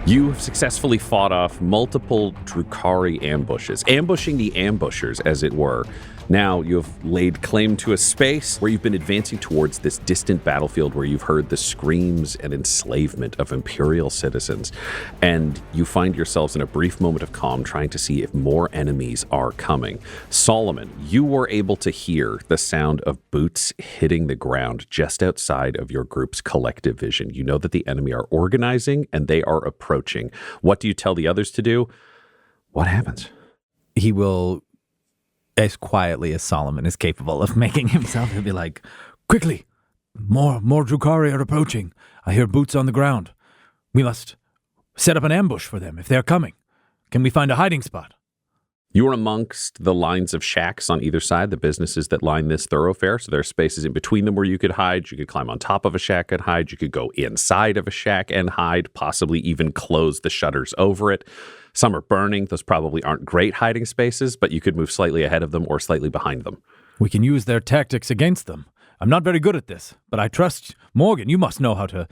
You have successfully fought off multiple Drukhari ambushes, ambushing the ambushers, as it were. Now you have laid claim to a space where you've been advancing towards this distant battlefield where you've heard the screams and enslavement of Imperial citizens. And you find yourselves in a brief moment of calm trying to see if more enemies are coming. Solomon, you were able to hear the sound of boots hitting the ground just outside of your group's collective vision. You know that the enemy are organizing and they are approaching. What do you tell the others to do? What happens? He will, as quietly as Solomon is capable of making himself, he'll be like, quickly, more Drukhari are approaching. I hear boots on the ground. We must set up an ambush for them if they're coming. Can we find a hiding spot? You are amongst the lines of shacks on either side, the businesses that line this thoroughfare. So there are spaces in between them where you could hide. You could climb on top of a shack and hide. You could go inside of a shack and hide, possibly even close the shutters over it. Some are burning. Those probably aren't great hiding spaces, but you could move slightly ahead of them or slightly behind them. We can use their tactics against them. I'm not very good at this, but I trust Morgan. You must know how to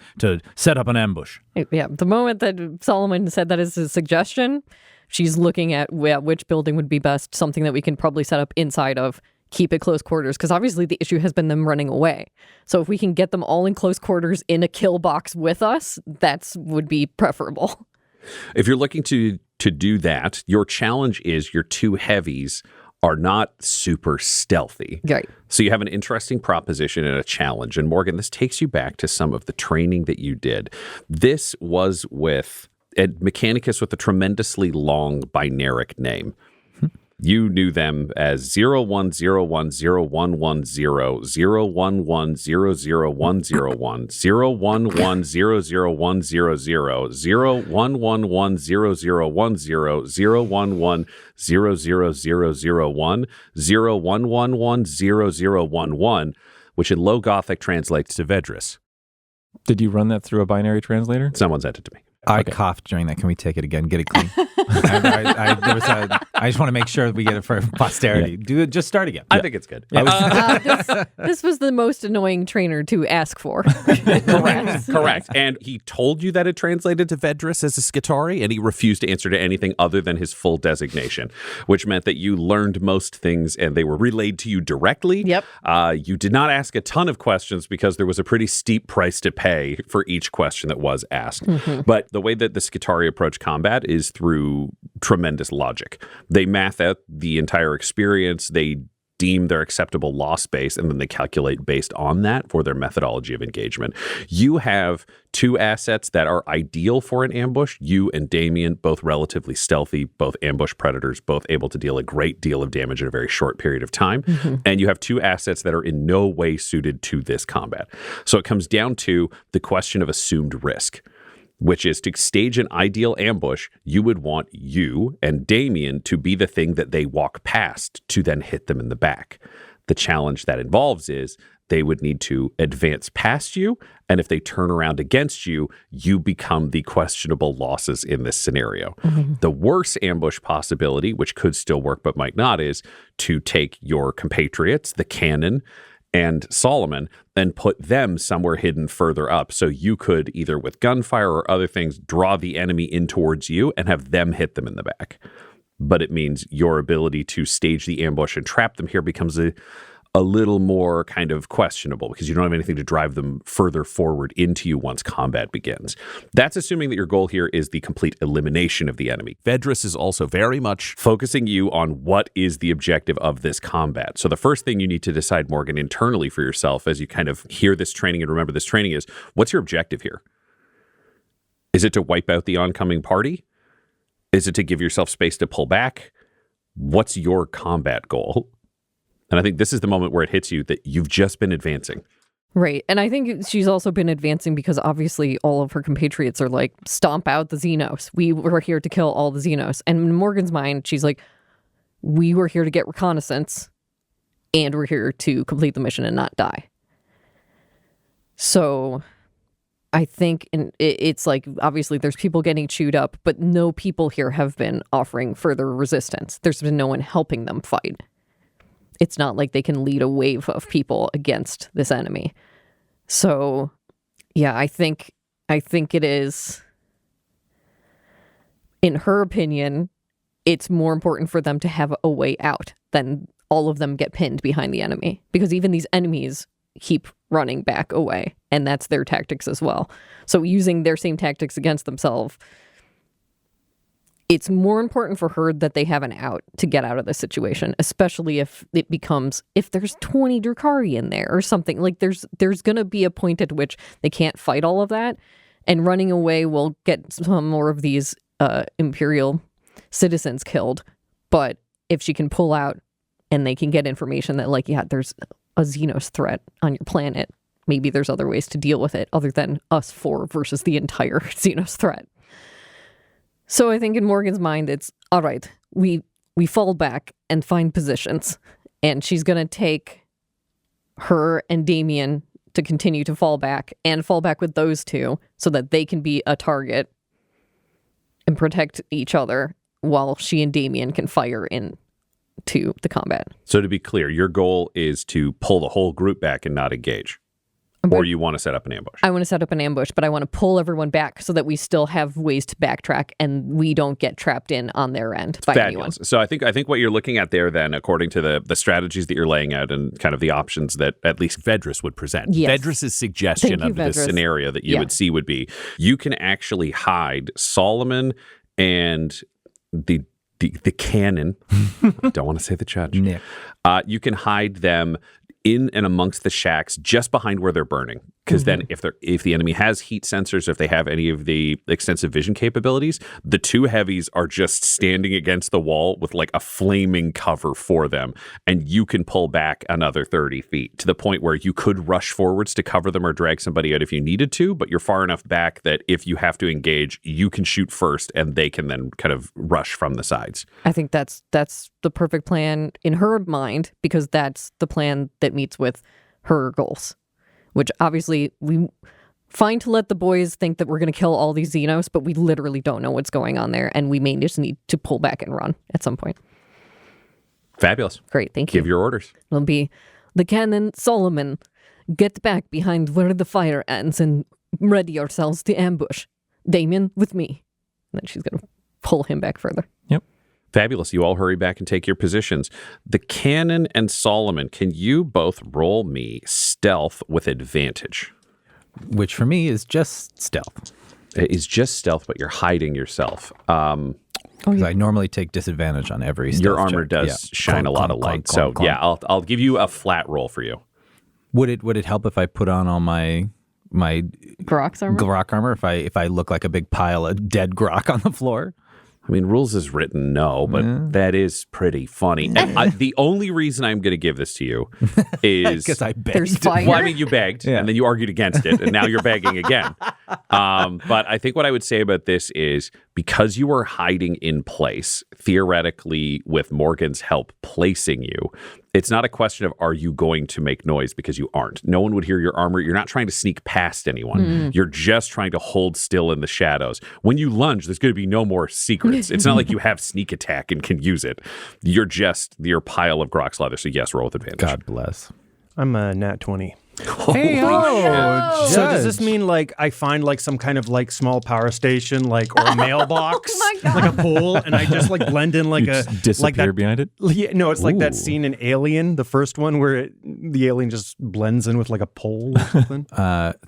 set up an ambush. Yeah, the moment that Solomon said that is a suggestion, she's looking at which building would be best, something that we can probably set up inside of, keep it close quarters, because obviously the issue has been them running away. So if we can get them all in close quarters in a kill box with us, that would be preferable. If you're looking to do that, your challenge is your two heavies are not super stealthy. Right. So you have an interesting proposition and a challenge. And Morgan, this takes you back to some of the training that you did. This was with a Mechanicus with a tremendously long binaric name. You knew them as 01010110, 011001001, 011001000, 0110010, 0110001, 011100011, which in Low Gothic translates to Vedris. Did you run that through a binary translator? Someone sent it to me. I coughed during that. Can we take it again? Get it clean. I just want to make sure that we get it for posterity. Yeah. Do it. Just start again. I think it's good. Yeah. This was the most annoying trainer to ask for. Correct. And he told you that it translated to Vedris as a Skitarii, and he refused to answer to anything other than his full designation, which meant that you learned most things and they were relayed to you directly. Yep. You did not ask a ton of questions because there was a pretty steep price to pay for each question that was asked. Mm-hmm. But the way that the Skitarii approach combat is through tremendous logic. They math out the entire experience, they deem their acceptable loss base, and then they calculate based on that for their methodology of engagement. You have two assets that are ideal for an ambush. You and Damien, both relatively stealthy, both ambush predators, both able to deal a great deal of damage in a very short period of time. Mm-hmm. And you have two assets that are in no way suited to this combat. So it comes down to the question of assumed risk, which is to stage an ideal ambush, you would want you and Damien to be the thing that they walk past to then hit them in the back. The challenge that involves is they would need to advance past you, and if they turn around against you, you become the questionable losses in this scenario. Mm-hmm. The worst ambush possibility, which could still work but might not, is to take your compatriots, the cannon, and Solomon, and put them somewhere hidden further up. So you could either with gunfire or other things draw the enemy in towards you and have them hit them in the back. But it means your ability to stage the ambush and trap them here becomes a little more kind of questionable because you don't have anything to drive them further forward into you once combat begins. That's assuming that your goal here is the complete elimination of the enemy. Vedris is also very much focusing you on what is the objective of this combat. So the first thing you need to decide, Morgan, internally for yourself as you kind of hear this training and remember this training is, what's your objective here? Is it to wipe out the oncoming party? Is it to give yourself space to pull back? What's your combat goal? And I think this is the moment where it hits you that you've just been advancing. Right. And I think she's also been advancing because obviously all of her compatriots are like, stomp out the xenos. We were here to kill all the xenos. And in Morgan's mind, she's like, we were here to get reconnaissance and we're here to complete the mission and not die. So I think it's like, obviously there's people getting chewed up, but no people here have been offering further resistance. There's been no one helping them fight. It's not like they can lead a wave of people against this enemy. So, yeah, I think it is. in her opinion, it's more important for them to have a way out than all of them get pinned behind the enemy. Because even these enemies keep running back away, and that's their tactics as well. So using their same tactics against themselves, it's more important for her that they have an out to get out of this situation, especially if it becomes, if there's 20 Drukhari in there or something. Like there's going to be a point at which they can't fight all of that, and running away will get some more of these Imperial citizens killed. But if she can pull out and they can get information that, like, yeah, there's a xenos threat on your planet, maybe there's other ways to deal with it other than us four versus the entire xenos threat. So I think in Morgan's mind, it's, all right, we fall back and find positions. And she's going to take her and Damien to continue to fall back with those two so that they can be a target and protect each other while she and Damien can fire into the combat. So to be clear, your goal is to pull the whole group back and not engage. Or you want to set up an ambush? I want to set up an ambush, but I want to pull everyone back so that we still have ways to backtrack and we don't get trapped in on their end by anyone. So I think what you're looking at there then, according to the strategies that you're laying out and kind of the options that at least Vedris would present. Yes. Vedris' suggestion of this scenario that you would see would be, you can actually hide Solomon and the cannon. Don't want to say the judge. Nick. You can hide them in and amongst the shacks just behind where they're burning. Because then if the enemy has heat sensors, if they have any of the extensive vision capabilities, the two heavies are just standing against the wall with like a flaming cover for them. And you can pull back another 30 feet to the point where you could rush forwards to cover them or drag somebody out if you needed to, but you're far enough back that if you have to engage, you can shoot first and they can then kind of rush from the sides. I think that's the perfect plan in her mind, because that's the plan that meets with her goals. Which obviously we fine to let the boys think that we're going to kill all these xenos, but we literally don't know what's going on there, and we may just need to pull back and run at some point. Fabulous. Great, thank you. Give your orders. It'll be the cannon, Solomon, get back behind where the fire ends and ready ourselves to ambush. Damien, with me. And then she's going to pull him back further. Yep. Fabulous. You all hurry back and take your positions. The cannon and Solomon, can you both roll me stealth with advantage? Which for me is just stealth. It is just stealth, but you're hiding yourself. Because I normally take disadvantage on every stealth Your armor check. does shine a lot of light. Yeah, I'll give you a flat roll for you. Would it help if I put on all my Grok's armor? Grok armor if I look like a big pile of dead Grok on the floor? I mean, rules is written, no, but that is pretty funny. And the only reason I'm going to give this to you is because I begged. There's fire. Well, I mean, you begged, and then you argued against it, and now you're begging again. But I think what I would say about this is, because you were hiding in place, theoretically, with Morgan's help placing you, it's not a question of are you going to make noise, because you aren't. No one would hear your armor. You're not trying to sneak past anyone. You're just trying to hold still in the shadows. When you lunge, there's going to be no more secrets. It's not like you have sneak attack and can use it. You're just your pile of Grok's leather. So yes, roll with advantage. God bless. I'm a nat 20. Hey, no. So does this mean like I find like some kind of like small power station, like, or a mailbox, like a pool, and I just like blend in like You just disappear like that, behind it? Yeah, no, it's like that Ooh. scene in Alien, the first one, where the alien just blends in with like a pole or something.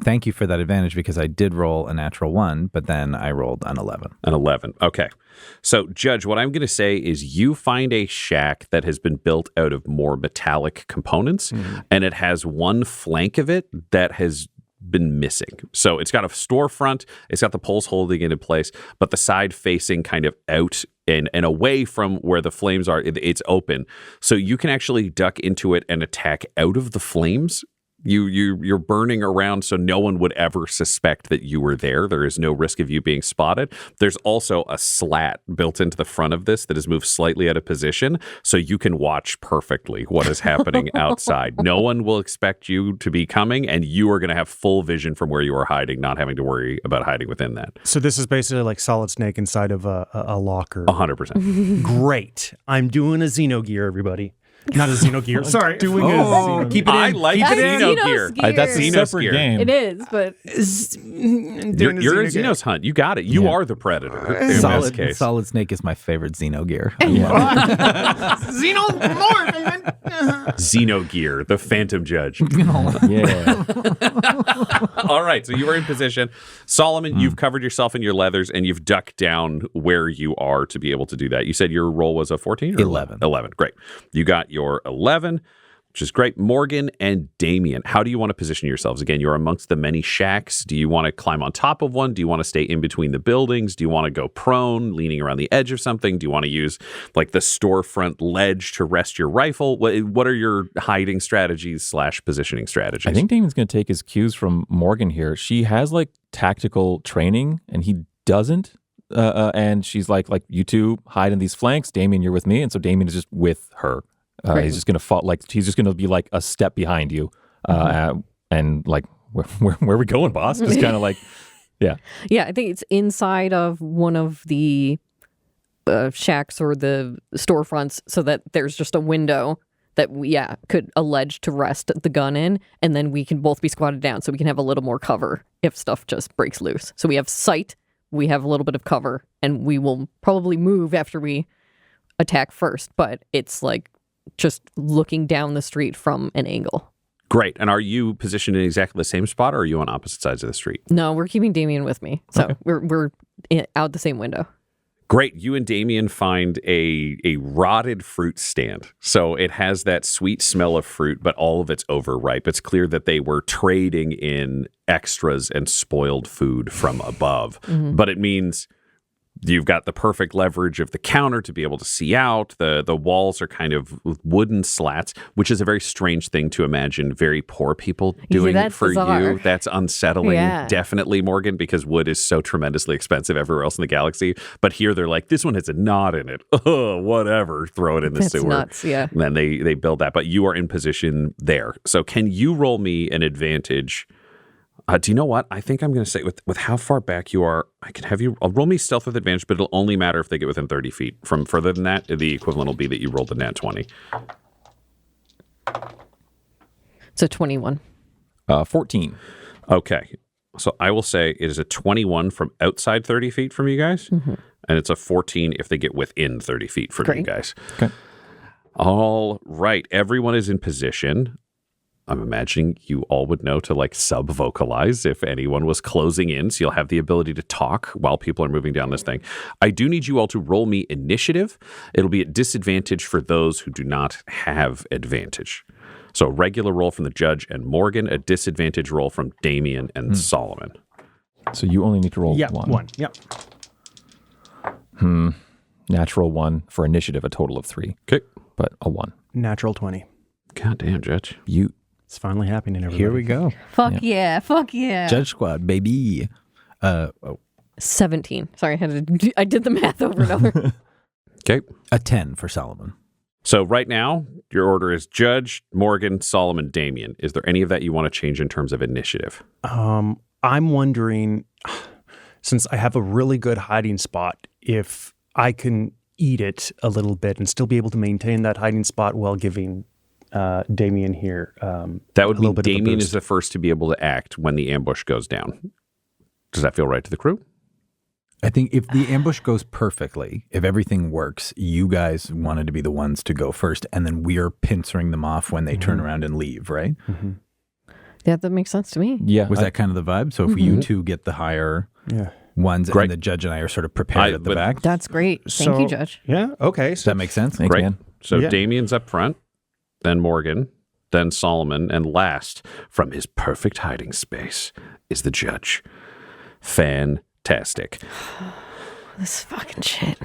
Thank you for that advantage, because I did roll a natural 1, but then I rolled an 11. An 11. Okay. So, Judge, what I'm going to say is you find a shack that has been built out of more metallic components, and it has one flank of it that has been missing. So it's got a storefront, it's got the poles holding it in place, but the side facing kind of out and away from where the flames are, it's open. So you can actually duck into it and attack out of the flames. You're burning around, so no one would ever suspect that you were there. There is no risk of you being spotted. There's also a slat built into the front of this that is moved slightly out of position, so you can watch perfectly what is happening outside. No one will expect you to be coming, and you are going to have full vision from where you are hiding, not having to worry about hiding within that. So this is basically like Solid Snake inside of a locker. 100%. Great. I'm doing a Xenogear, everybody. Not a Xeno gear. Sorry. Doing Keep it in. I like That's Xeno Xenos gear. gear. that's a Xenos separate gear. game. It is, but You're a Xenos hunt. You got it. You are the predator in this Solid, case. Solid Snake is my favorite Xeno gear. Xeno gear, the Phantom Judge. Yeah. All right, so you are in position. Solomon, you've covered yourself in your leathers and you've ducked down where you are to be able to do that. You said your roll was a 14 or 11. 11, great. You got your 11, which is great. Morgan and Damien, how do you want to position yourselves? Again, you're amongst the many shacks. Do you want to climb on top of one? Do you want to stay in between the buildings? Do you want to go prone, leaning around the edge of something? Do you want to use like the storefront ledge to rest your rifle? What are your hiding strategies / positioning strategies? I think Damien's going to take his cues from Morgan here. She has like tactical training and he doesn't. And she's like, you two hide in these flanks. Damien, you're with me. And so Damien is just with her. He's just going to he's just going to be like a step behind you. And like, where are we going, boss? Just kind of like, yeah. yeah, I think it's inside of one of the shacks or the storefronts so that there's just a window that we could allege to rest the gun in, and then we can both be squatted down so we can have a little more cover if stuff just breaks loose. So we have sight, we have a little bit of cover, and we will probably move after we attack first, but it's like just looking down the street from an angle. Great. And are you positioned in exactly the same spot or are you on opposite sides of the street? No, we're keeping Damien with me. So we're out the same window. Great. You and Damien find a rotted fruit stand. So it has that sweet smell of fruit, but all of it's overripe. It's clear that they were trading in extras and spoiled food from above. But it means you've got the perfect leverage of the counter to be able to see out. The walls are kind of wooden slats, which is a very strange thing to imagine very poor people doing that's for bizarre. you. That's unsettling, definitely, Morgan, because wood is so tremendously expensive everywhere else in the galaxy. But here they're like, this one has a knot in it. Oh, whatever. Throw it in the That's sewer. nuts, yeah. And then they build that. But you are in position there. So can you roll me an advantage? Do you know what? I think I'm going to say with how far back you are, I can have you. I'll roll me stealth with advantage, but it'll only matter if they get within 30 feet. From further than that, the equivalent will be that you rolled the nat 20. So 21. 14. Okay. So I will say it is a 21 from outside 30 feet from you guys, and it's a 14 if they get within 30 feet from you guys. Okay. All right. Everyone is in position. I'm imagining you all would know to like sub-vocalize if anyone was closing in, so you'll have the ability to talk while people are moving down this thing. I do need you all to roll me initiative. It'll be at disadvantage for those who do not have advantage. So regular roll from the judge and Morgan, a disadvantage roll from Damien and Solomon. So you only need to roll Yeah, one. one. Yep. Natural 1 for initiative, a total of 3. Okay. But a 1. Natural 20. God damn, Judge. It's finally happening, everybody. Here we go. Fuck yeah. Fuck yeah. Judge Squad, baby. 17. Sorry, I did the math over and over. Okay. A 10 for Solomon. So right now, your order is Judge, Morgan, Solomon, Damien. Is there any of that you want to change in terms of initiative? I'm wondering, since I have a really good hiding spot, if I can eat it a little bit and still be able to maintain that hiding spot while giving Damien here. That would mean Damien is the first to be able to act when the ambush goes down. Does that feel right to the crew? I think if the ambush goes perfectly, if everything works, you guys wanted to be the ones to go first, and then we are pincering them off when they turn around and leave, right? Yeah, that makes sense to me. Yeah. Was that kind of the vibe? So if you two get the higher ones, Great. and the judge and I are sort of prepared at the back. That's great. Thank you, Judge. Yeah, okay. Does that make sense? Thanks, Great. man. So Yeah. Damien's up front, then Morgan, then Solomon, and last, from his perfect hiding space, is the judge. Fantastic. This fucking shit.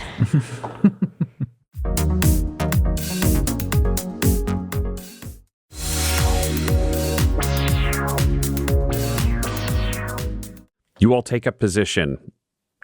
You all take up position.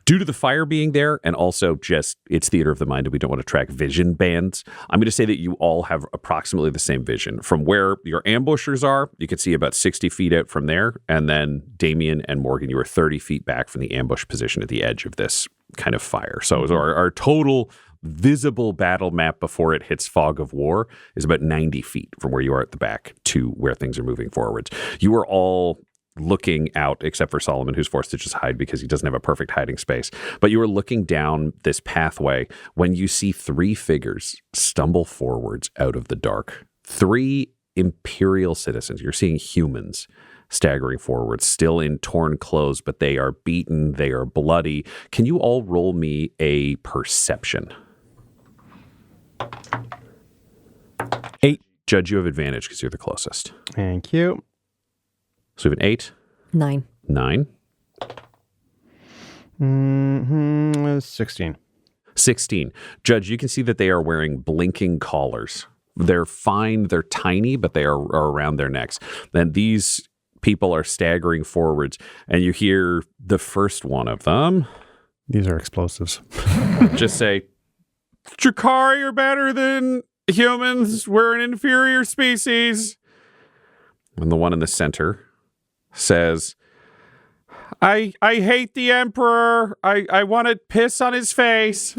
Due to the fire being there, and also just it's theater of the mind and we don't want to track vision bands, I'm going to say that you all have approximately the same vision. From where your ambushers are, you can see about 60 feet out from there. And then Damien and Morgan, you are 30 feet back from the ambush position at the edge of this kind of fire. So our total visible battle map before it hits fog of war is about 90 feet from where you are at the back to where things are moving forwards. You are all looking out, except for Solomon, who's forced to just hide because he doesn't have a perfect hiding space. But you are looking down this pathway when you see 3 figures stumble forwards out of the dark. 3 Imperial citizens. You're seeing humans staggering forward, still in torn clothes, but they are beaten, they are bloody. Can you all roll me a perception? 8. Judge, you have advantage because you're the closest. Thank you. So we have an 8. 9. 9. 16. 16. Judge, you can see that they are wearing blinking collars. They're fine, they're tiny, but they are around their necks. Then these people are staggering forwards, and you hear the first one of them. These are explosives. Just say, Drukhari are better than humans. We're an inferior species. And the one in the center says, I hate the Emperor. I want to piss on his face.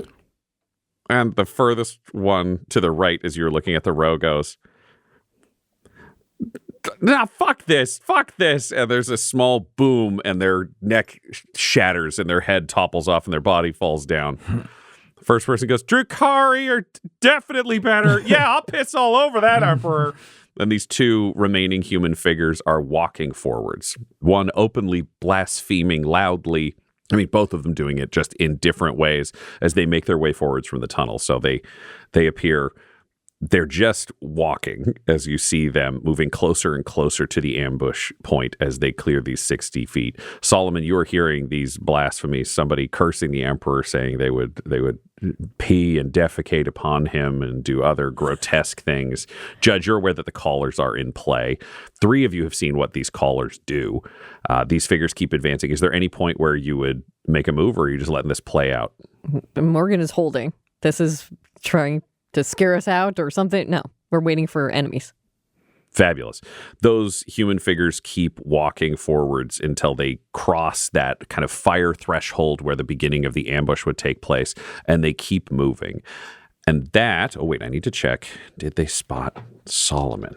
And the furthest one to the right as you're looking at the row goes, nah, fuck this. And there's a small boom and their neck shatters and their head topples off and their body falls down. The first person goes, Drukhari are definitely better. Yeah, I'll piss all over that Emperor. And these 2 remaining human figures are walking forwards. One openly blaspheming loudly. I mean, both of them doing it just in different ways as they make their way forwards from the tunnel. So they appear, they're just walking as you see them moving closer and closer to the ambush point as they clear these 60 feet. Solomon, you are hearing these blasphemies, somebody cursing the Emperor, saying they would pee and defecate upon him and do other grotesque things. Judge, you're aware that the collars are in play. 3 of you have seen what these collars do. These figures keep advancing. Is there any point where you would make a move, or are you just letting this play out? Morgan is holding. This is trying to scare us out or something. No, we're waiting for enemies. Fabulous. Those human figures keep walking forwards until they cross that kind of fire threshold where the beginning of the ambush would take place, and they keep moving. And that, oh wait, I need to check. Did they spot Solomon?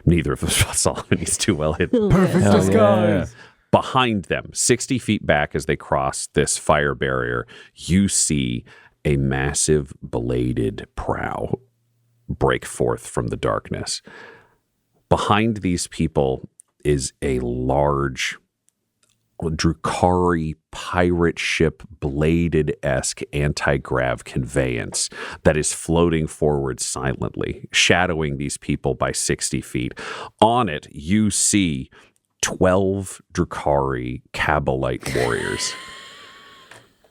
Neither of them spot Solomon. He's too well hidden. Perfect disguise. Behind them, 60 feet back as they cross this fire barrier, you see a massive bladed prow break forth from the darkness. Behind these people is a large Drukhari pirate ship bladed-esque anti-grav conveyance that is floating forward silently, shadowing these people by 60 feet. On it, you see 12 Drukhari Cabalite warriors.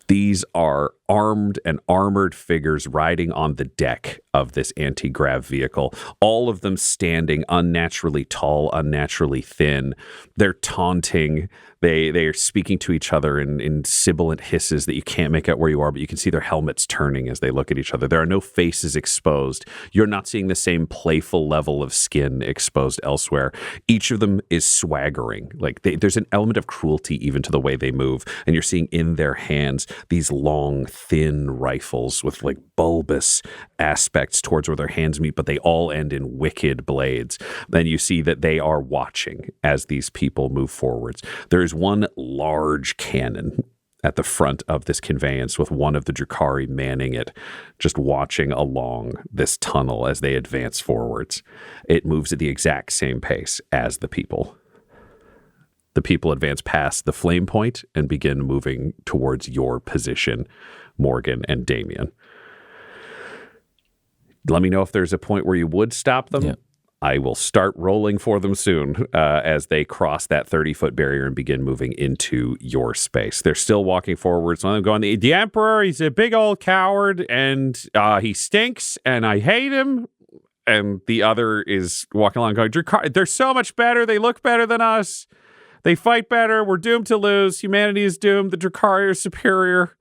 These are armed and armored figures riding on the deck of this anti-grav vehicle, all of them standing unnaturally tall, unnaturally thin. They're taunting. They are speaking to each other in sibilant hisses that you can't make out where you are, but you can see their helmets turning as they look at each other. There are no faces exposed. You're not seeing the same playful level of skin exposed elsewhere. Each of them is swaggering. Like there's an element of cruelty even to the way they move, and you're seeing in their hands these long, thin rifles with like bulbous aspects towards where their hands meet, but they all end in wicked blades. Then you see that they are watching as these people move forwards. There is one large cannon at the front of this conveyance with one of the Drukhari manning it, just watching along this tunnel as they advance forwards. It moves at the exact same pace as the people. The people advance past the flame point and begin moving towards your position, Morgan and Damien. Let me know if there's a point where you would stop them. Yeah. I will start rolling for them soon as they cross that 30-foot barrier and begin moving into your space. They're still walking forward. So I'm going, the Emperor, he's a big old coward, and he stinks, and I hate him. And the other is walking along going, they're so much better. They look better than us. They fight better. We're doomed to lose. Humanity is doomed. The Drukhari are superior.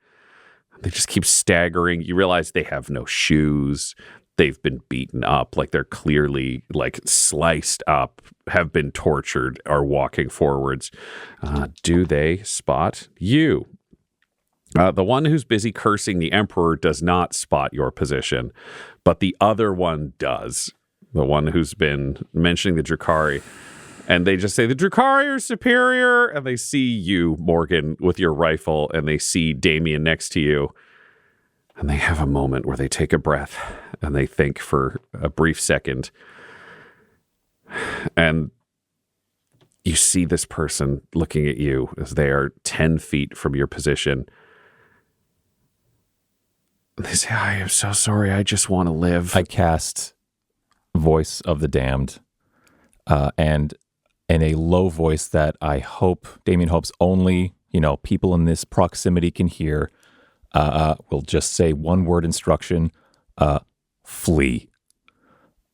They just keep staggering. You realize they have no shoes. They've been beaten up. Like they're clearly like sliced up, have been tortured, are walking forwards. Do they spot you? The one who's busy cursing the Emperor does not spot your position, but the other one does. The one who's been mentioning the Drukhari. And they just say, the Drukhari are superior. And they see you, Morgan, with your rifle, and they see Damien next to you. And they have a moment where they take a breath and they think for a brief second. And you see this person looking at you as they are 10 feet from your position. They say, I am so sorry. I just want to live. I cast Voice of the Damned, and in a low voice that I hope, Damien hopes only, people in this proximity can hear, we'll just say one word instruction, flee.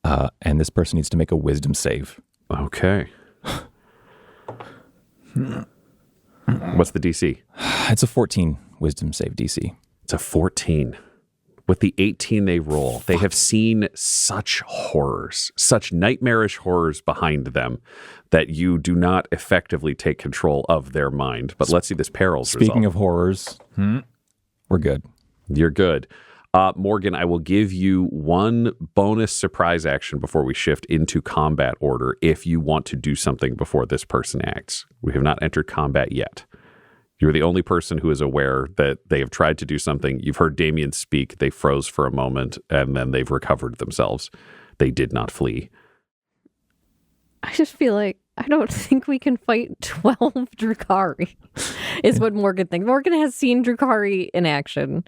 And this person needs to make a wisdom save. Okay. What's the DC? It's a 14 wisdom save DC. It's a 14. With the 18 they roll, they have seen such horrors, such nightmarish horrors behind them that you do not effectively take control of their mind. But let's see this perils Speaking result. of horrors, we're good. You're good. Morgan, I will give you one bonus surprise action before we shift into combat order if you want to do something before this person acts. We have not entered combat yet. You're the only person who is aware that they have tried to do something. You've heard Damien speak. They froze for a moment, and then they've recovered themselves. They did not flee. I just feel like I don't think we can fight 12 Drukhari, is what Morgan thinks. Morgan has seen Drukhari in action.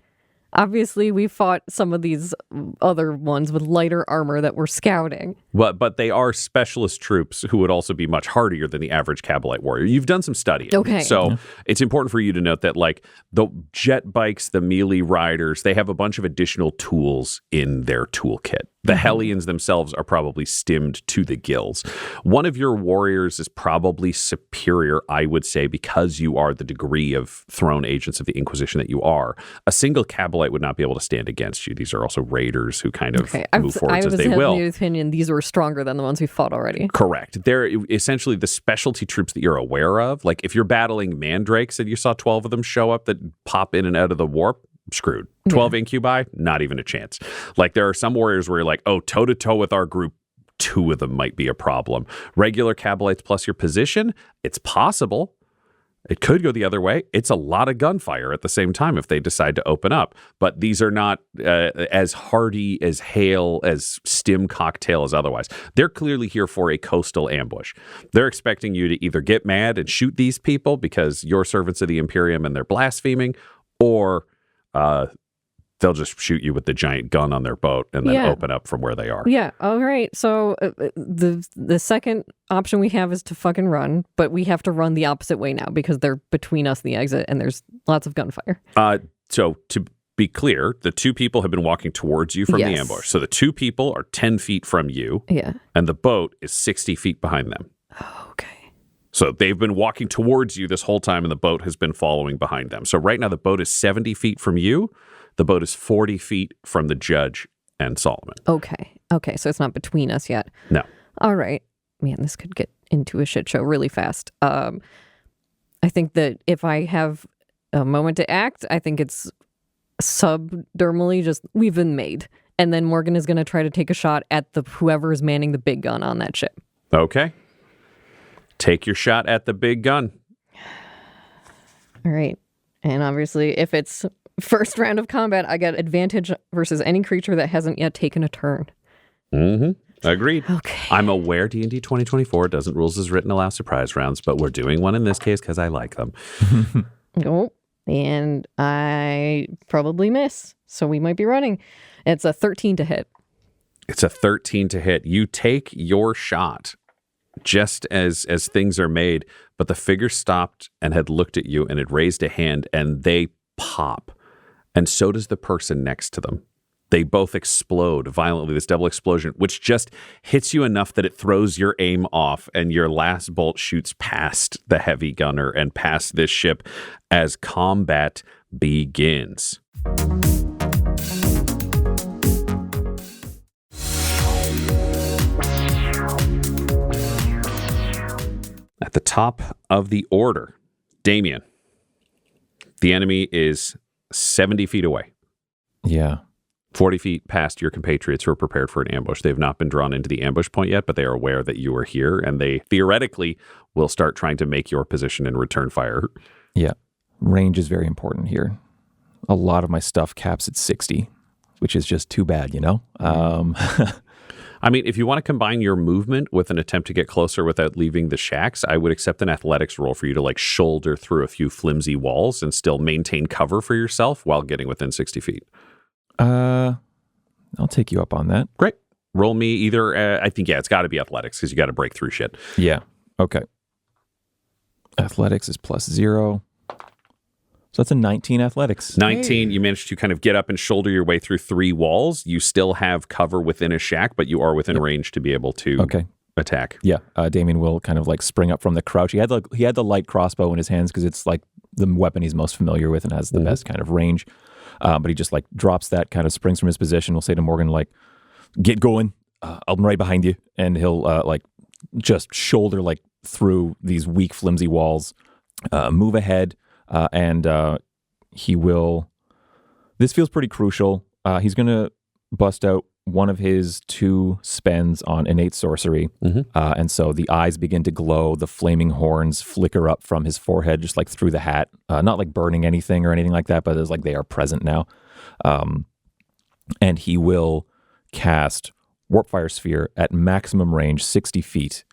Obviously, we fought some of these other ones with lighter armor that were scouting. But they are specialist troops who would also be much hardier than the average Cabalite warrior. You've done some studying. Okay. So it's important for you to note that, like, the jet bikes, the melee riders, they have a bunch of additional tools in their toolkit. The Hellions themselves are probably stimmed to the gills. One of your warriors is probably superior, I would say, because you are the degree of thrown agents of the Inquisition that you are. A single Cabalite would not be able to stand against you. These are also raiders who kind of move forwards as they will. I was of the opinion these were stronger than the ones we fought already. Correct. They're essentially the specialty troops that you're aware of. Like, if you're battling mandrakes and you saw 12 of them show up that pop in and out of the warp, screwed. 12 incubi, not even a chance. Like, there are some warriors where you're like, oh, toe-to-toe with our group, 2 of them might be a problem. Regular Cabalites plus your position, it's possible. It could go the other way. It's a lot of gunfire at the same time if they decide to open up. But these are not as hardy, as hale, as stim cocktail as otherwise. They're clearly here for a coastal ambush. They're expecting you to either get mad and shoot these people because you're servants of the Imperium and they're blaspheming, or they'll just shoot you with the giant gun on their boat and then open up from where they are. Yeah. All right. So the second option we have is to fucking run, but we have to run the opposite way now because they're between us and the exit and there's lots of gunfire. So to be clear, the 2 people have been walking towards you from the ambush. So the 2 people are 10 feet from you. Yeah. And the boat is 60 feet behind them. Okay. So they've been walking towards you this whole time and the boat has been following behind them. So right now the boat is 70 feet from you. The boat is 40 feet from the judge and Solomon. Okay. So it's not between us yet. No. All right. Man, this could get into a shit show really fast. I think that if I have a moment to act, I think it's subdermally just, we've been made. And then Morgan is going to try to take a shot at whoever is manning the big gun on that ship. Okay. Take your shot at the big gun. All right. And obviously, if it's first round of combat, I get advantage versus any creature that hasn't yet taken a turn. Agreed. Okay. I'm aware D&D 2024 doesn't rules as written allow surprise rounds, but we're doing one in this case because I like them. Oh, and I probably miss, so we might be running. It's a 13 to hit. It's a 13 to hit. You take your shot just as things are made, but the figure stopped and had looked at you and had raised a hand, and they pop. And so does the person next to them. They both explode violently, this double explosion, which just hits you enough that it throws your aim off and your last bolt shoots past the heavy gunner and past this ship as combat begins. At the top of the order, Damien, The enemy is 70 feet away. Yeah. 40 feet past your compatriots who are prepared for an ambush. They have not been drawn into the ambush point yet, but they are aware that you are here, and they theoretically will start trying to make your position and return fire. Yeah. Range is very important here. A lot of my stuff caps at 60, which is just too bad, you know? I mean, if you want to combine your movement with an attempt to get closer without leaving the shacks, I would accept an athletics roll for you to like shoulder through a few flimsy walls and still maintain cover for yourself while getting within 60 feet. I'll take you up on that. Great. Roll me either. I think, it's got to be athletics because you got to break through shit. Yeah. Okay. Athletics is +0. So that's a 19 athletics. 19, you managed to kind of get up and shoulder your way through 3 walls. You still have cover within a shack, but you are within range to be able to attack. Yeah. Damien will kind of like spring up from the crouch. He had the light crossbow in his hands because it's like the weapon he's most familiar with and has the best kind of range. But he just like drops that, kind of springs from his position. We'll say to Morgan, like, get going. I'll be right behind you. And he'll like just shoulder like through these weak, flimsy walls, move ahead. And he will, this feels pretty crucial. He's going to bust out one of his 2 spends on innate sorcery. And so the eyes begin to glow. The flaming horns flicker up from his forehead, just like through the hat. Not like burning anything or anything like that, but it's like they are present now. And he will cast Warpfire Sphere at maximum range, 60 feet.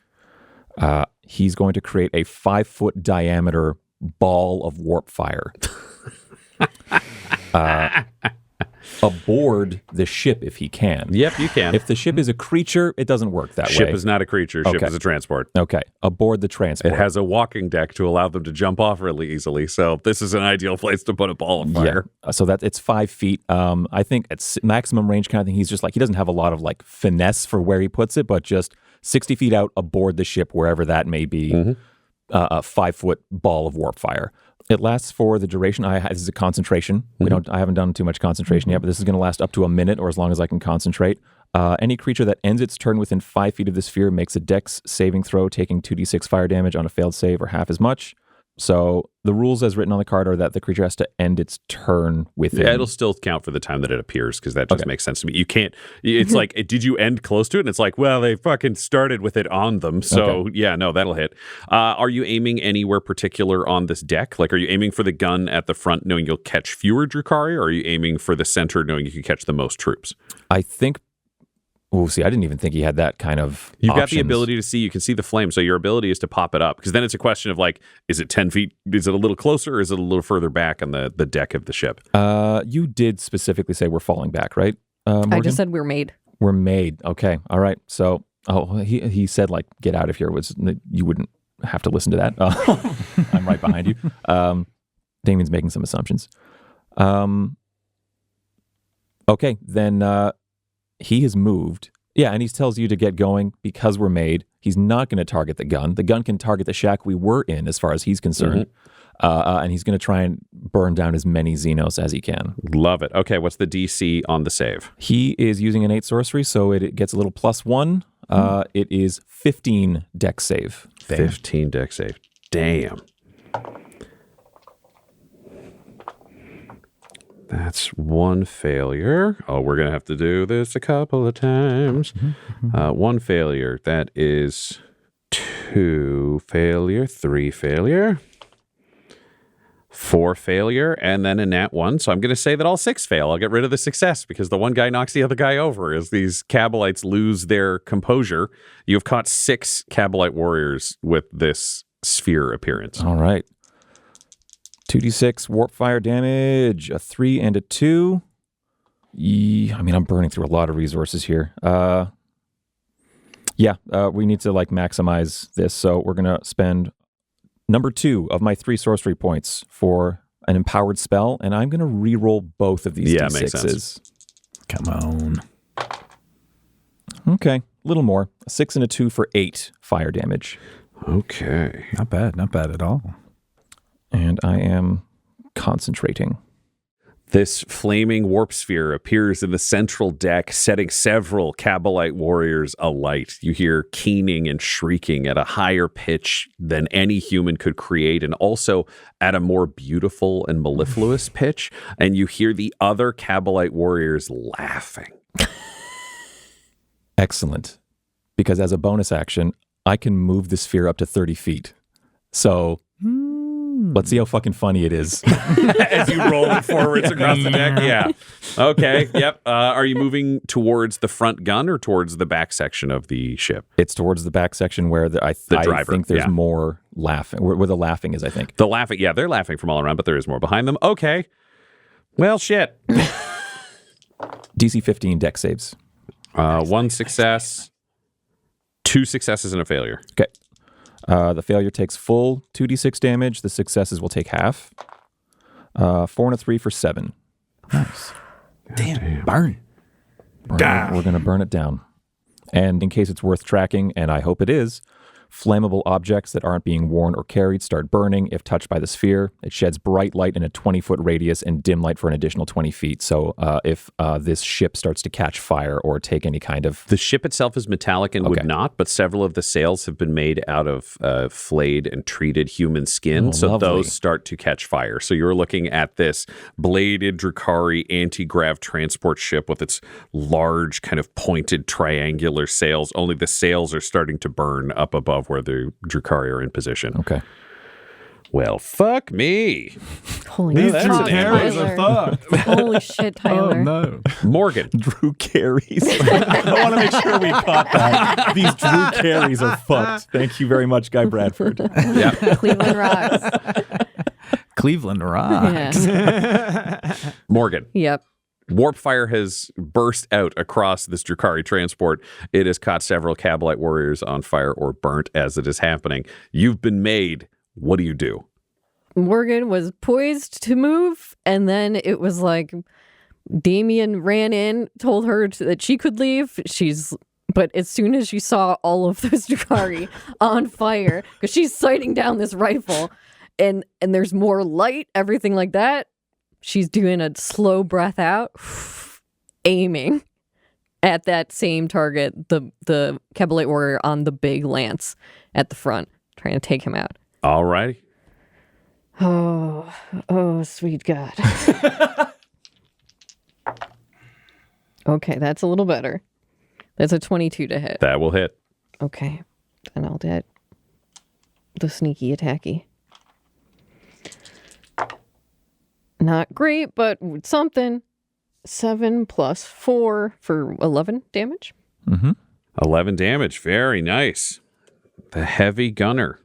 He's going to create a 5-foot diameter ball of warp fire aboard the ship if he can. Yep, you can. If the ship is a creature, it doesn't work that way. Ship is not a creature. Ship is a transport. Okay, aboard the transport. It has a walking deck to allow them to jump off really easily. So this is an ideal place to put a ball of fire. Yeah. So it's 5 feet. I think at maximum range kind of thing, he's just like, he doesn't have a lot of like finesse for where he puts it, but just 60 feet out aboard the ship, wherever that may be. A 5-foot ball of warp fire. It lasts for the duration. This is a concentration. I haven't done too much concentration yet, but this is going to last up to a minute or as long as I can concentrate. Any creature that ends its turn within 5 feet of the sphere makes a dex saving throw, taking 2d6 fire damage on a failed save or half as much. So the rules as written on the card are that the creature has to end its turn within. Yeah, it'll still count for the time that it appears because that just makes sense to me. You can't, it's like, did you end close to it? And it's like, well, they fucking started with it on them. So yeah, no, that'll hit. Are you aiming anywhere particular on this deck? Like, are you aiming for the gun at the front knowing you'll catch fewer Drukhari, or are you aiming for the center knowing you can catch the most troops? I think I didn't even think he had that kind of You've options. got the ability to see, you can see the flame, so your ability is to pop it up, because then it's a question of like, is it 10 feet, is it a little closer, or is it a little further back on the deck of the ship? You did specifically say we're falling back, right, Morgan? I just said we're made. We're made. Okay. All right. So, he said like, get out of here. You wouldn't have to listen to that. I'm right behind you. Damien's making some assumptions. Okay, then he has moved. Yeah, and he tells you to get going because we're made. He's not going to target the gun. The gun can target the shack we were in as far as he's concerned. And he's going to try and burn down as many xenos as he can. Love it. Okay, what's the DC on the save? He is using innate sorcery, so it gets a little +1. It is 15 dex save. 15 dex save. Damn. That's 1 failure. Oh, we're going to have to do this a couple of times. 1 failure. That is 2 failure, 3 failure, 4 failure, and then a nat 1. So I'm going to say that all 6 fail. I'll get rid of the success because the one guy knocks the other guy over as these Kabalites lose their composure. You've caught 6 Kabalite warriors with this sphere appearance. All right. 2d6 warp fire damage, a 3 and a 2. I'm burning through a lot of resources here. We need to like maximize this. So we're going to spend number 2 of my 3 sorcery points for an empowered spell, and I'm going to re-roll both of these d6s. Makes sense. Come on. Okay, a little more. A 6 and a 2 for 8 fire damage. Okay. Not bad at all. And I am concentrating. This flaming warp sphere appears in the central deck, setting several Kabalite warriors alight. You hear keening and shrieking at a higher pitch than any human could create, and also at a more beautiful and mellifluous pitch. And you hear the other Kabalite warriors laughing. Excellent. Because as a bonus action, I can move the sphere up to 30 feet. So let's see how fucking funny it is. As you roll it forwards across the deck. Yeah. Okay. Yep. Are you moving towards the front gun or towards the back section of the ship? It's towards the back section where I driver, think there's yeah. more laughing, where the laughing is, I think. The laughing. Yeah, they're laughing from all around, but there is more behind them. Okay. Well, shit. DC 15 deck saves. One success, 2 successes, and a failure. Okay. The failure takes full 2d6 damage. The successes will take half. 4 and a 3 for 7. Nice. Damn. Burn. We're going to burn it down. And in case it's worth tracking, and I hope it is, flammable objects that aren't being worn or carried start burning if touched by the sphere. It sheds bright light in a 20-foot radius and dim light for an additional 20 feet. So if this ship starts to catch fire or take any kind of... The ship itself is metallic and would not, but several of the sails have been made out of flayed and treated human skin, so lovely. those start to catch fire. So you're looking at this bladed Drukhari anti-grav transport ship with its large kind of pointed triangular sails, only the sails are starting to burn up above where the Drukhari are in position. Okay. Well, fuck me. Holy These fuck, Drukhari Tyler. are fucked. Holy shit, Tyler. Oh, no. Morgan. Drew carries. I want to make sure we caught that. These Drew carries are fucked. Thank you very much, Guy Bradford. Yeah. Cleveland rocks. Cleveland rocks. Yeah. Morgan. Yep. Warp fire has burst out across this Drukhari transport. It has caught several Kabalite warriors on fire or burnt as it is happening. You've been made. What do you do? Morgan was poised to move, and then it was like Damien ran in, told her that she could leave. But as soon as she saw all of those Drukhari on fire, because she's sighting down this rifle, and there's more light, everything like that, she's doing a slow breath out, aiming at that same target, the Kabalite warrior on the big lance at the front, trying to take him out. All righty. Oh, sweet God. Okay, that's a little better. That's a 22 to hit. That will hit. Okay, then I'll get the sneaky attacky. Not great, but something. 7 plus 4 for 11 damage. 11 damage. Very nice. The heavy gunner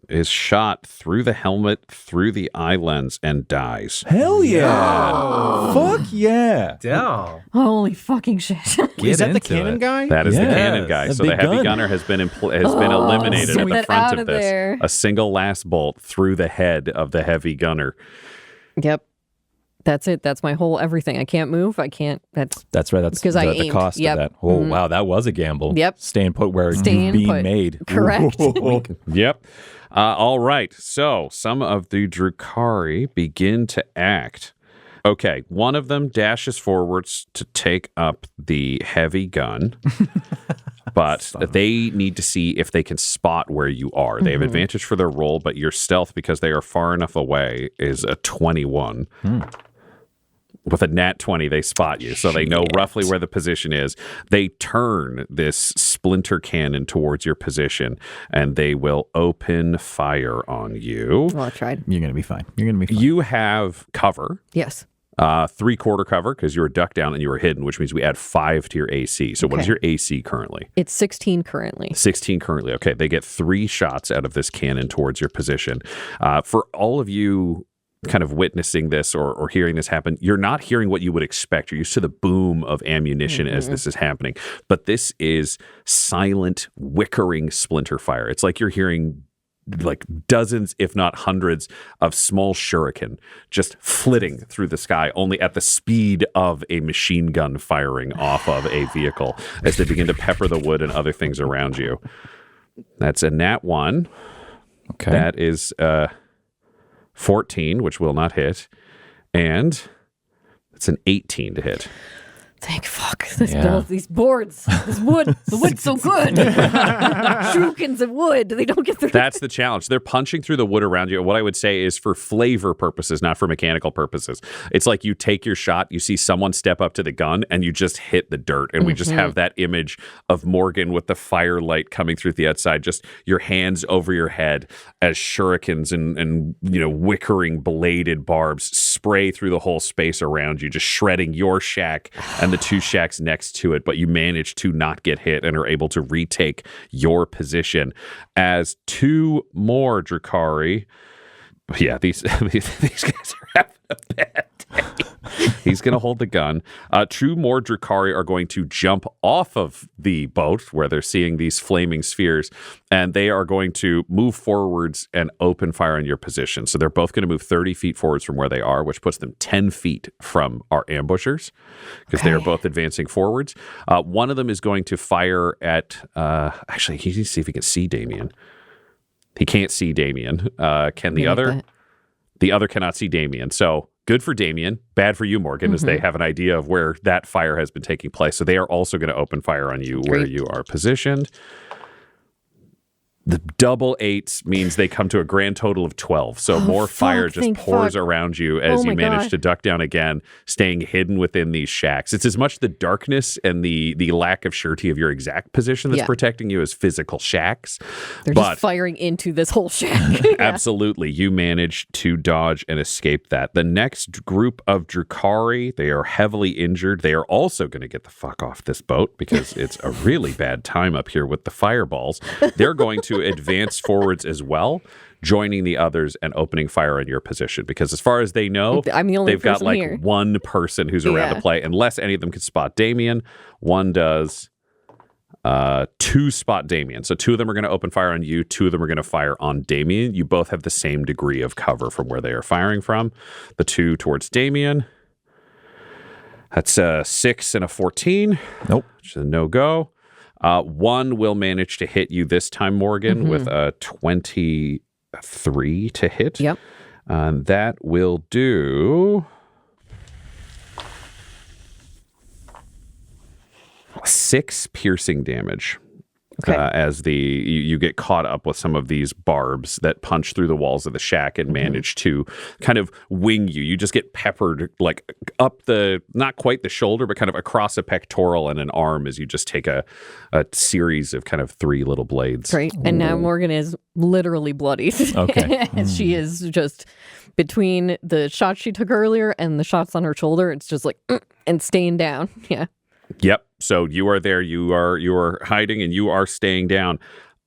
is shot through the helmet, through the eye lens, and dies. Hell yeah. Fuck yeah. Damn. Holy fucking shit. Is that the into cannon it. guy? That is the Yes, cannon guy. a So the big heavy gun. gunner has been eliminated at sweet. the front Out of of this. there. A single last bolt through the head of the heavy gunner. Yep. That's it. That's my whole everything. I can't move. I can't. That's right. That's Because the, I the aimed. cost Yep. of that. Oh, wow. That was a gamble. Yep. Staying put where Staying you're being put. made. Correct. Yep. All right. So some of the Drukhari begin to act. Okay. One of them dashes forwards to take up the heavy gun. But they need to see if they can spot where you are. They have advantage for their roll, but your stealth, because they are far enough away, is a 21. With a nat 20, they spot you, so they know roughly where the position is. They turn this splinter cannon towards your position, and they will open fire on you. Well, I tried. You're going to be fine. You're going to be fine. You have cover. Yes. 3/4 cover because you were ducked down and you were hidden, which means we add 5 to your AC. So what is Okay. your AC currently? It's 16 currently. 16 currently. Okay, they get 3 shots out of this cannon towards your position. For all of you kind of witnessing this or hearing this happen, you're not hearing what you would expect. You're used to the boom of ammunition as this is happening. But this is silent, wickering splinter fire. It's like you're hearing like dozens, if not hundreds, of small shuriken just flitting through the sky, only at the speed of a machine gun firing off of a vehicle as they begin to pepper the wood and other things around you. That's a nat 1. Okay. That is 14, which will not hit. And It's an 18 to hit. Thank fuck. These boards. This wood. The wood's so good. Shurikens of wood. They don't get through. That's the challenge. They're punching through the wood around you. What I would say is for flavor purposes, not for mechanical purposes. It's like you take your shot, you see someone step up to the gun, and you just hit the dirt. And we just have that image of Morgan with the firelight coming through the outside, just your hands over your head as shurikens and wickering bladed barbs spray through the whole space around you, just shredding your shack and the two shacks next to it, but you manage to not get hit and are able to retake your position as two more Drukhari. Yeah, these guys are having a bad day. He's going to hold the gun. Two more Drukhari are going to jump off of the boat where they're seeing these flaming spheres, and they are going to move forwards and open fire on your position. So they're both going to move 30 feet forwards from where they are, which puts them 10 feet from our ambushers because they are both advancing forwards. One of them is going to fire at... actually, he needs to see if he can see Damien. He can't see Damien. Can the other? The other cannot see Damien. So good for Damien, bad for you, Morgan, as they have an idea of where that fire has been taking place. So they are also going to open fire on you where you are positioned. The double 8s means they come to a grand total of 12. So more fire just pours around you as you manage to duck down again, staying hidden within these shacks. It's as much the darkness and the lack of surety of your exact position that's protecting you as physical shacks. They're just firing into this whole shack. Absolutely. You manage to dodge and escape that. The next group of Drukhari, they are heavily injured. They are also going to get the fuck off this boat because it's a really bad time up here with the fireballs. They're going to advance forwards as well, joining the others and opening fire on your position because as far as they know, I'm the only they've got like here. one person who's around to play, unless any of them can spot Damien. One does. Two spot Damien. So two of them are going to open fire on you. Two of them are going to fire on Damien. You both have the same degree of cover from where they are firing from. The two towards Damien. That's a 6 and a 14. Nope. Which is a no-go. One will manage to hit you this time, Morgan, with a 23 to hit. Yep. That will do 6 piercing damage. As you get caught up with some of these barbs that punch through the walls of the shack and manage to kind of wing you. You just get peppered like up not quite the shoulder, but kind of across a pectoral and an arm as you just take a series of kind of 3 little blades. Right. And now Morgan is literally bloody. Okay. She is just between the shots she took earlier and the shots on her shoulder. It's just like, and staying down. Yeah. Yep. So you are there. You are hiding and you are staying down.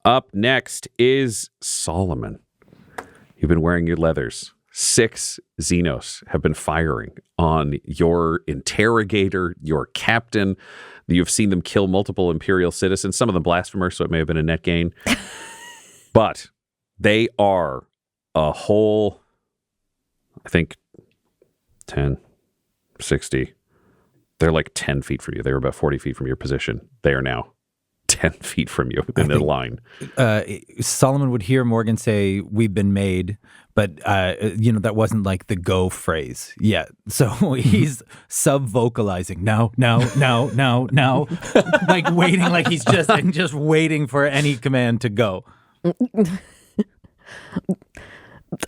Up next is Solomon. You've been wearing your leathers. 6 xenos have been firing on your interrogator, your captain. You've seen them kill multiple Imperial citizens, some of them blasphemers, so it may have been a net gain. But they are a whole, I think, 10, 60. They're like 10 feet from you. They were about 40 feet from your position. They are now 10 feet from you in the line. Solomon would hear Morgan say, "We've been made," but that wasn't like the go phrase yet. So he's sub-vocalizing now, like waiting, like he's just waiting for any command to go.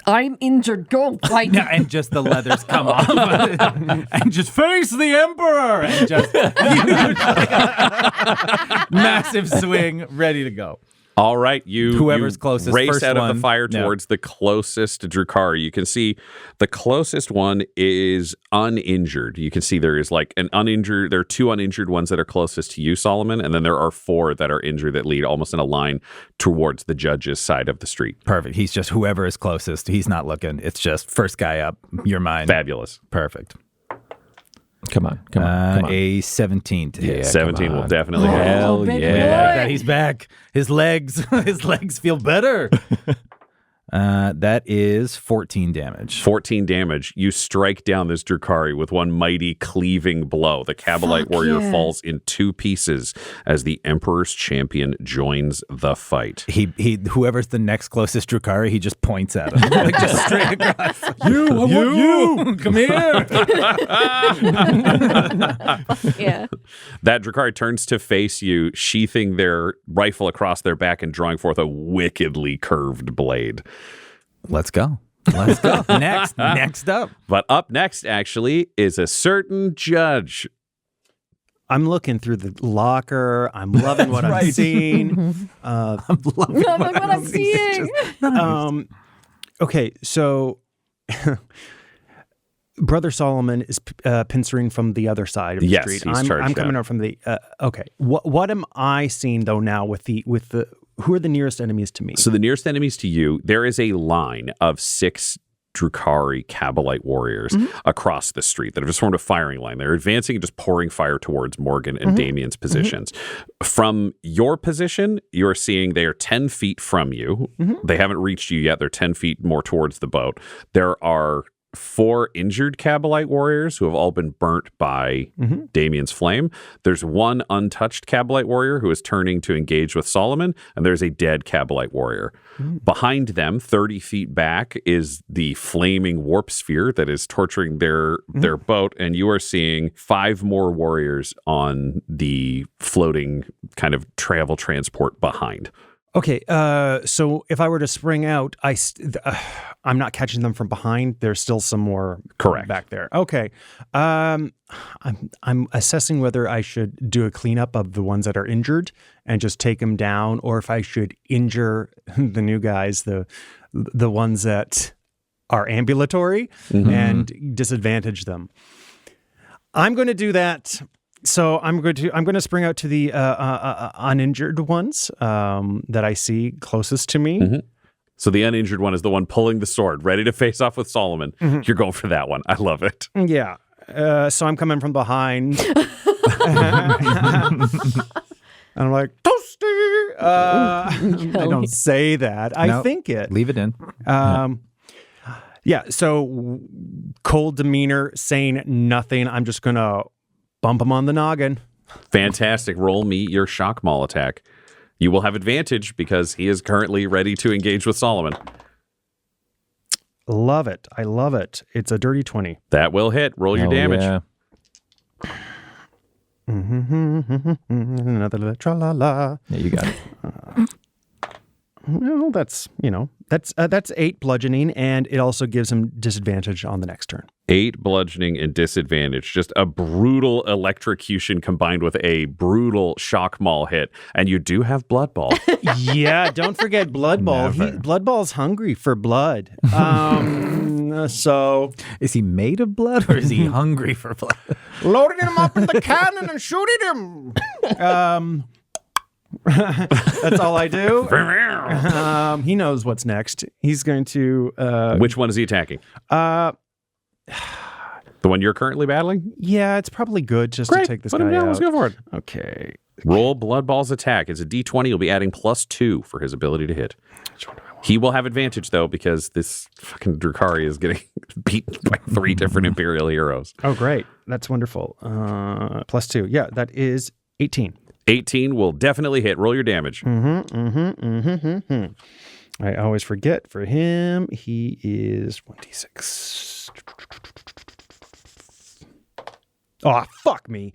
I'm injured. Go fight. Yeah, and just the leathers come off, and just face the emperor, and just massive swing, ready to go. All right, whoever's closest, race first out one, of the fire towards the closest Drukhari. You can see the closest one is uninjured. You can see there is like an uninjured. There are 2 uninjured ones that are closest to you, Solomon, and then there are 4 that are injured that lead almost in a line towards the judge's side of the street. Perfect. He's just whoever is closest. He's not looking. It's just first guy up. You're mine. Fabulous. Perfect. Come on. A 17 to hit. 17 will definitely hit. Hell baby yeah. He's back. His legs feel better. That is 14 damage. 14 damage. You strike down this Drukhari with one mighty cleaving blow. The Cabalite warrior falls in 2 pieces as the Emperor's champion joins the fight. He whoever's the next closest Drukhari, he just points at him. Like just straight across. You! Come here! Yeah. That Drukhari turns to face you, sheathing their rifle across their back and drawing forth a wickedly curved blade. Let's go. Next up. But up next, actually, is a certain judge. I'm looking through the locker. I'm loving what I'm seeing. I'm loving what I'm seeing. Okay, so Brother Solomon is pincering from the other side of the street. He's charged I'm coming out from the. Okay, what am I seeing though now with the who are the nearest enemies to me? So the nearest enemies to you, there is a line of 6 Drukhari Cabalite warriors across the street that have just formed a firing line. They're advancing and just pouring fire towards Morgan and Damien's positions. From your position, you're seeing they are 10 feet from you. They haven't reached you yet. They're 10 feet more towards the boat. There are 4 injured Cabalite warriors who have all been burnt by Damien's flame. There's 1 untouched Cabalite warrior who is turning to engage with Solomon, and there's a dead Cabalite warrior. Behind them, 30 feet back, is the flaming warp sphere that is torturing their boat, and you are seeing 5 more warriors on the floating kind of travel transport behind. Okay, so if I were to spring out, I'm not catching them from behind. There's still some more Correct. back there. Okay, I'm assessing whether I should do a cleanup of the ones that are injured and just take them down, or if I should injure the new guys, the ones that are ambulatory, and disadvantage them. I'm going to do that. So I'm going to spring out to the uninjured ones that I see closest to me. So the uninjured one is the one pulling the sword, ready to face off with Solomon. You're going for that one. I love it. Yeah. So I'm coming from behind. And I'm like, toasty. I don't say that. I think it. Leave it in. Yeah. So cold demeanor, saying nothing. I'm just going to bump him on the noggin. Fantastic. Roll me your shock maul attack. You will have advantage because he is currently ready to engage with Solomon. Love it. I love it. It's a dirty 20. That will hit. Roll your damage. Yeah. Another tra-la-la. Yeah, you got it. Well, that's 8 bludgeoning, and it also gives him disadvantage on the next turn. 8 bludgeoning and disadvantage. Just a brutal electrocution combined with a brutal shock maul hit. And you do have Blood Ball. Yeah, don't forget Blood Ball. Blood Ball's hungry for blood. So Is he made of blood or is he hungry for blood? loading him up in the cannon and shooting him. That's all I do. He knows what's next. He's going to. Which one is he attacking? The one you're currently battling? Yeah, it's probably good just Great. to take this Put guy him down. out. Let's go for it. Okay. Roll Blood Ball's attack. It's a d20. You'll be adding +2 for his ability to hit. Which one do I want? He will have advantage, though, because this fucking Drukhari is getting beaten by 3 different Imperial heroes. Oh, great. That's wonderful. +2. Yeah, that is 18. 18 will definitely hit. Roll your damage. I always forget. For him, he is 1d6. Oh, fuck me.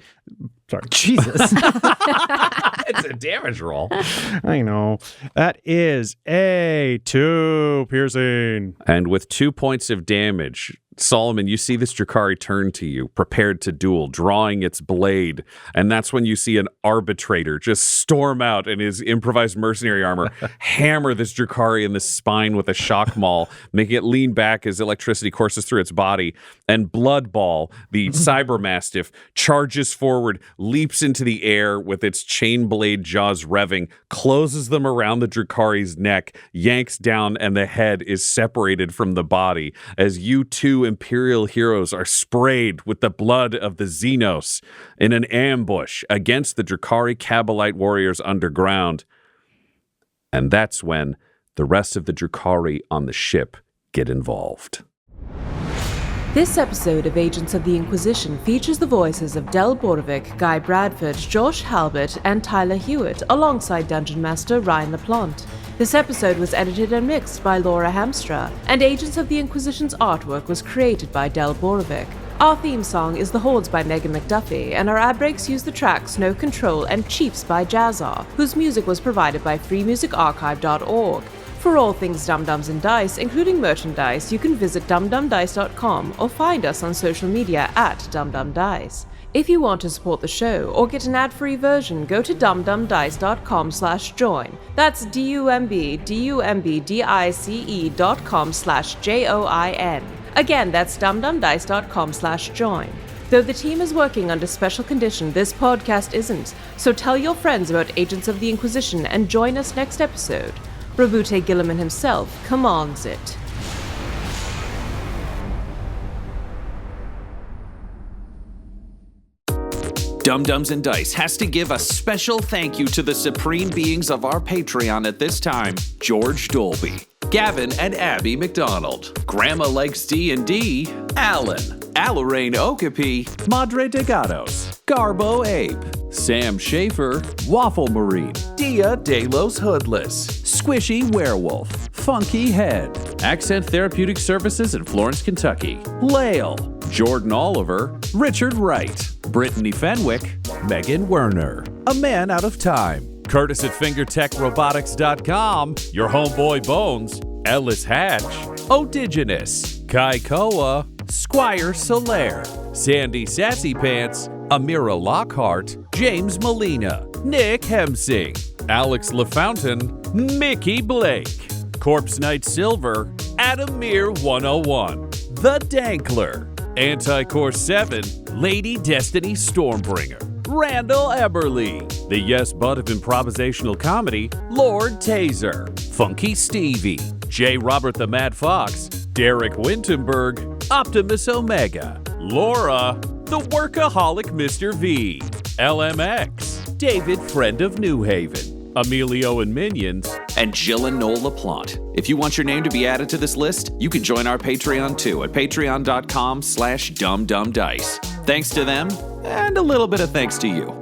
Sorry. Jesus. It's a damage roll. I know. That is a 2 piercing. And with 2 points of damage, Solomon, you see this Drukhari turn to you, prepared to duel, drawing its blade. And that's when you see an arbitrator just storm out in his improvised mercenary armor, hammer this Drukhari in the spine with a shock maul, making it lean back as electricity courses through its body. And Blood Ball, the cyber mastiff, charges forward, leaps into the air with its chain blade jaws revving, closes them around the Drukhari's neck, yanks down, and the head is separated from the body as you two Imperial heroes are sprayed with the blood of the xenos in an ambush against the Drukhari Cabalite warriors underground. And that's when The rest of the Drukhari on the ship get involved. This episode of Agents of the Inquisition features the voices of Del Borovic, Guy Bradford, Josh Halbot, and Tyler Hewitt, alongside Dungeon Master Ryan LaPlante. This episode was edited and mixed by Laura Hamstra, and Agents of the Inquisition's artwork was created by Del Borovic. Our theme song is The Hordes by Megan McDuffie, and our ad breaks use the tracks No Control and Chiefs by Jazzar, whose music was provided by freemusicarchive.org. For all things Dum-Dums and Dice, including merchandise, you can visit dumdumdice.com or find us on social media at dumdumdice. If you want to support the show or get an ad-free version, go to dumdumdice.com/join. That's dumbdice.com/join. Again, that's dumdumdice.com/join. Though the team is working under special condition, this podcast isn't, so tell your friends about Agents of the Inquisition and join us next episode. Robute Gilliman himself commands it. Dum-Dums and Dice has to give a special thank you to the supreme beings of our Patreon at this time: George Dolby, Gavin and Abby McDonald, Grandma Likes D&D, Alan, Alarain Okapi, Madre de Gatos, Garbo Abe, Sam Schaefer, Waffle Marine, Dia de los Hoodless, Squishy Werewolf, Funky Head, Accent Therapeutic Services in Florence, Kentucky, Lael, Jordan Oliver, Richard Wright, Brittany Fenwick, Megan Werner, A Man Out of Time, Curtis at FingerTechRobotics.com, Your Homeboy Bones, Ellis Hatch, Odigenous, Kai Koa, Squire Solaire, Sandy Sassy Pants, Amira Lockhart, James Molina, Nick Hemsing, Alex LaFountain, Mickey Blake, Corpse Knight Silver, Adamir 101, The Dankler, Anti-Core 7, Lady Destiny Stormbringer, Randall Eberly, the Yes Bud of improvisational comedy, Lord Taser, Funky Stevie, J. Robert the Mad Fox, Derek Wintenberg, Optimus Omega, Laura, the Workaholic Mr. V, LMX, David Friend of New Haven, Emilio and Minions, and Jill and Noel LaPlante. If you want your name to be added to this list, you can join our Patreon too at patreon.com/dumdumdice. Thanks to them, and a little bit of thanks to you.